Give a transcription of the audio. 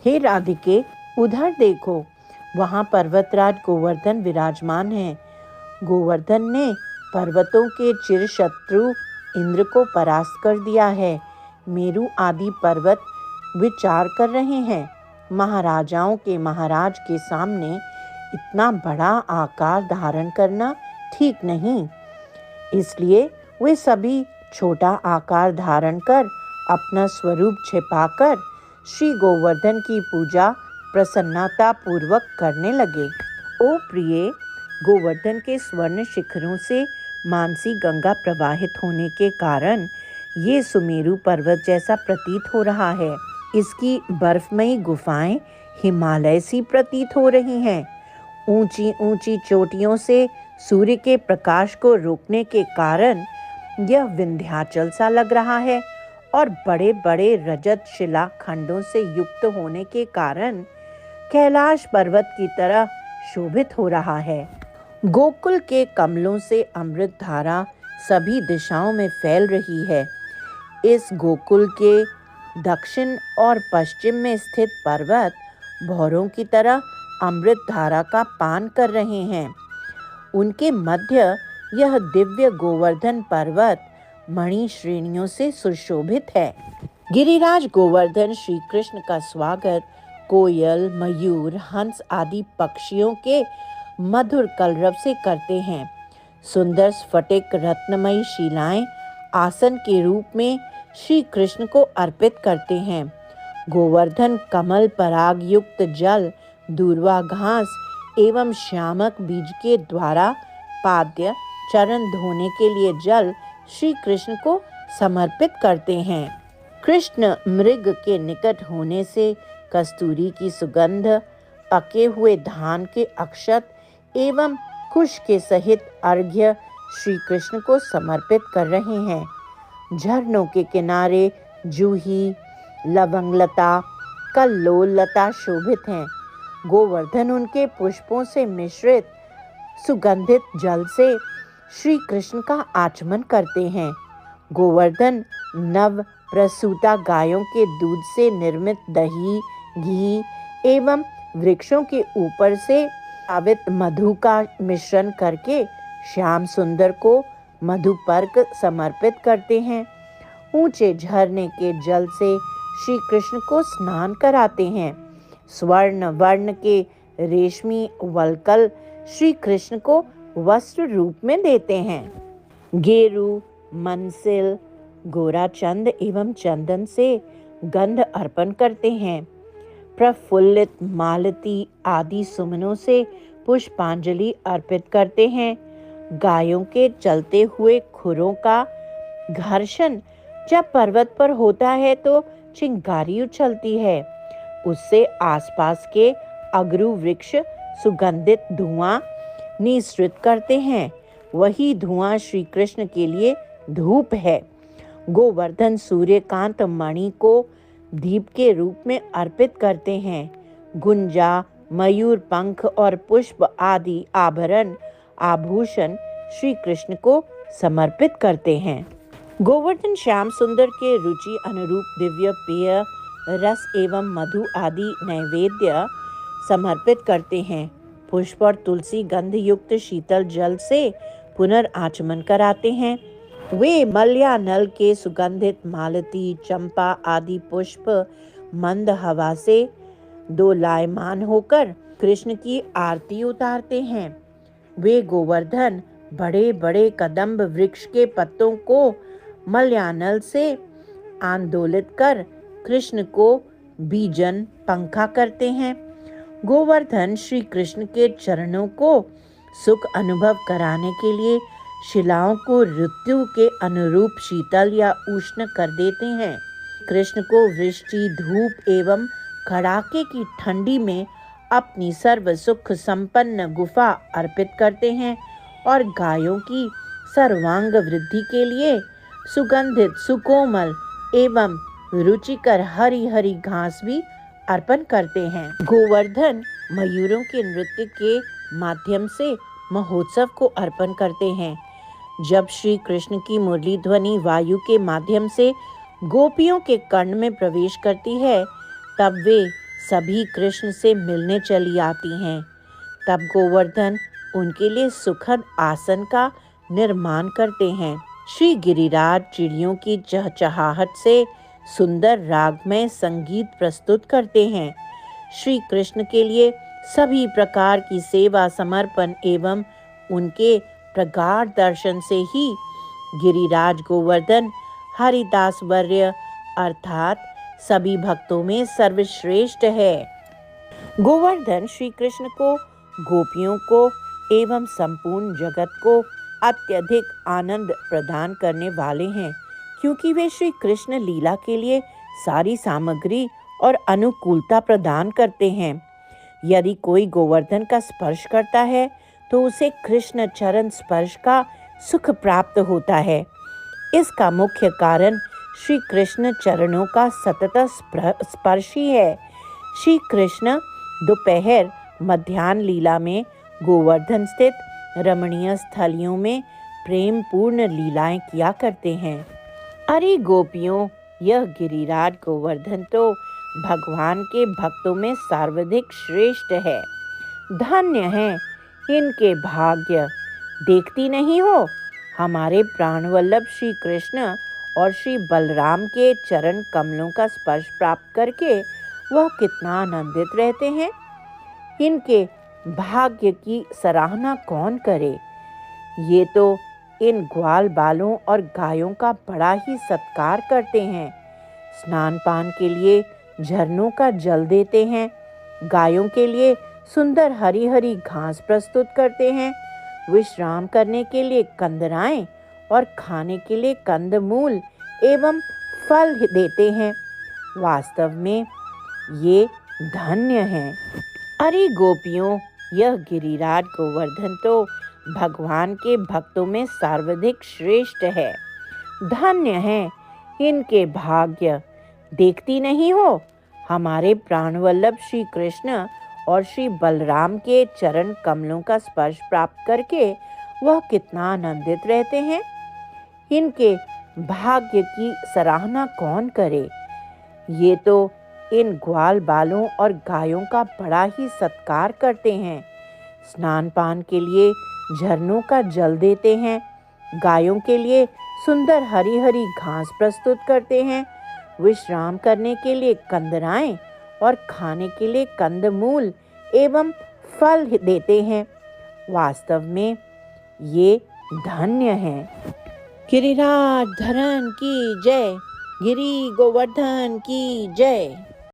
हे राधिके, उधर देखो, वहाँ पर्वतराज गोवर्धन विराजमान है। गोवर्धन ने पर्वतों के चिर शत्रु इंद्र को परास्त कर दिया है। मेरु आदि पर्वत विचार कर रहे हैं। महाराजाओं के महाराज के सामने इतना बड़ा आकार धारण करना ठीक नहीं, इसलिए वे सभी छोटा आकार धारण कर अपना स्वरूप छिपाकर श्री गोवर्धन की पूजा प्रसन्नता पूर्वक करने लगे। ओ प्रिय, गोवर्धन के स्वर्ण शिखरों से मानसी गंगा प्रवाहित होने के कारण ये सुमेरु पर्वत जैसा प्रतीत हो रहा है। इसकी बर्फमयी गुफाएं हिमालय सी प्रतीत हो रही हैं। ऊंची ऊंची चोटियों से सूर्य के प्रकाश को रोकने के कारण यह विंध्याचल सा लग रहा है और बड़े बड़े रजत शिला खंडों से युक्त होने के कारण कैलाश पर्वत की तरह शोभित हो रहा है। गोकुल के कमलों से अमृत धारा सभी दिशाओं में फैल रही है। इस गोकुल के दक्षिण और पश्चिम में स्थित पर्वत भौरों की तरह अमृत धारा का पान कर रहे हैं। उनके मध्य यह दिव्य गोवर्धन पर्वत मणि श्रेणियों से सुशोभित है। गिरिराज गोवर्धन श्री कृष्ण का स्वागत कोयल, मयूर, हंस आदि पक्षियों के मधुर कलरव से करते हैं। सुंदर स्फटिक रत्नमयी शिलाएं आसन के रूप में श्री कृष्ण को अर्पित करते हैं। गोवर्धन कमल पराग युक्त जल, दूर्वा घास एवं श्यामक बीज के द्वारा पाद्य चरण धोने के लिए जल श्री कृष्ण को समर्पित करते हैं। कृष्ण मृग के निकट होने से कस्तूरी की सुगंध, पके हुए धान के अक्षत एवं कुश के सहित अर्घ्य श्री कृष्ण को समर्पित कर रहे हैं। झरनों के किनारे जूही, लवंगलता, कल्लोल लता शोभित हैं। गोवर्धन उनके पुष्पों से मिश्रित सुगंधित जल से श्री कृष्ण का आचमन करते हैं। गोवर्धन नव प्रसूता गायों के दूध से निर्मित दही, घी एवं वृक्षों के ऊपर से आवित मधु का मिश्रण करके श्याम सुंदर को मधुपर्क समर्पित करते हैं। ऊंचे झरने के जल से श्री कृष्ण को स्नान कराते हैं। स्वर्ण वर्ण के रेशमी वल्कल श्री कृष्ण को वस्त्र रूप में देते हैं। गेरू, मनसिल, गोराचंद एवं चंदन से गंध अर्पण करते हैं। प्रफुल्लित मालती आदि सुमनों से पुष्पांजलि अर्पित करते हैं। गायों के चलते हुए खुरों का घर्षण जब पर्वत पर होता है तो चिंगारी उछलती है। उससे आसपास के अगरू वृक्ष सुगंधित धुआं निःसृत करते हैं। वही धुआं श्री कृष्ण के लिए धूप है। गोवर्धन सूर्यकांत मणि को दीप के रूप में अर्पित करते हैं। गुंजा, मयूर पंख और पुष्प आदि आभरण आभूषण श्री कृष्ण को समर्पित करते हैं। गोवर्धन श्याम सुंदर के रुचि अनुरूप दिव्य पेय, रस एवं मधु आदि नैवेद्य समर्पित करते हैं। पुष्प और तुलसी गंध युक्त शीतल जल से पुनर्आचमन कराते हैं। वे मलयानल के सुगंधित मालती, चंपा आदि पुष्प मंद हवा से दोलायमान होकर कृष्ण की आरती उतारते हैं। वे गोवर्धन बड़े बड़े कदम्ब वृक्ष के पत्तों को मलयानल से आंदोलित कर कृष्ण को बीजन पंखा करते हैं। गोवर्धन श्री कृष्ण के चरणों को सुख अनुभव कराने के लिए शिलाओं को ऋतु के अनुरूप शीतल या उष्ण कर देते हैं। कृष्ण को वृष्टि, धूप एवं कड़ाके की ठंडी में अपनी सर्व सुख संपन्न गुफा अर्पित करते हैं और गायों की सर्वांग वृद्धि के लिए सुगंधित, सुकोमल एवं रुचिकर हरी हरी घास भी अर्पण करते हैं। गोवर्धन मयूरों के नृत्य के माध्यम से महोत्सव को अर्पण करते हैं। जब श्री कृष्ण की मुरली ध्वनि वायु के माध्यम से गोपियों के कर्ण में प्रवेश करती है, तब वे सभी कृष्ण से मिलने चली आती हैं। तब गोवर्धन उनके लिए सुखद आसन का निर्माण करते हैं। श्री गिरिराज चिड़ियों की चहचहाहट से सुंदर रागमय संगीत प्रस्तुत करते हैं। श्री कृष्ण के लिए सभी प्रकार की सेवा समर्पण एवं उनके प्रगाढ़ दर्शन से ही गिरिराज गोवर्धन हरिदास वर्य अर्थात सभी भक्तों में सर्वश्रेष्ठ है। गोवर्धन श्री कृष्ण को, गोपियों को एवं संपूर्ण जगत को अत्यधिक आनंद प्रदान करने वाले हैं, क्योंकि वे श्री कृष्ण लीला के लिए सारी सामग्री और अनुकूलता प्रदान करते हैं। यदि कोई गोवर्धन का स्पर्श करता है तो उसे कृष्ण चरण स्पर्श का सुख प्राप्त होता है। इसका मुख्य कारण श्री कृष्ण चरणों का सतत स्पर्श ही है। श्री कृष्ण दोपहर मध्याह्न लीला में गोवर्धन स्थित रमणीय स्थलियों में प्रेम पूर्ण लीलाएं किया करते हैं। अरे गोपियों, यह गिरिराज गोवर्धन तो भगवान के भक्तों में सर्वाधिक श्रेष्ठ है। धन्य हैं इनके भाग्य। देखती नहीं हो, हमारे प्राणवल्लभ श्री कृष्ण और श्री बलराम के चरण कमलों का स्पर्श प्राप्त करके वह कितना आनंदित रहते हैं। इनके भाग्य की सराहना कौन करे। ये तो इन ग्वाल बालों और गायों का बड़ा ही सत्कार करते हैं। स्नान पान के लिए झरनों का जल देते हैं, गायों के लिए सुंदर हरी हरी घास प्रस्तुत करते हैं, विश्राम करने के लिए कंदराएं और खाने के लिए कंदमूल एवं फल देते हैं। वास्तव में ये धन्य हैं। अरे गोपियों, यह गिरिराज गोवर्धन तो भगवान के भक्तों में सर्वाधिक श्रेष्ठ है। धन्य हैं इनके भाग्य। देखती नहीं हो, हमारे प्राणवल्लभ श्री कृष्ण और श्री बलराम के चरण कमलों का स्पर्श प्राप्त करके वह कितना आनंदित रहते हैं। इनके भाग्य की सराहना कौन करे। ये तो इन ग्वाल बालों और गायों का बड़ा ही सत्कार करते हैं। स्नान पान के लिए झरनों का जल देते हैं, गायों के लिए सुंदर हरी हरी घास प्रस्तुत करते हैं, विश्राम करने के लिए कंदराएं और खाने के लिए कंदमूल एवं फल देते हैं। वास्तव में ये धन्य हैं। गिरिराज धरन की जय, गिरि गोवर्धन की जय।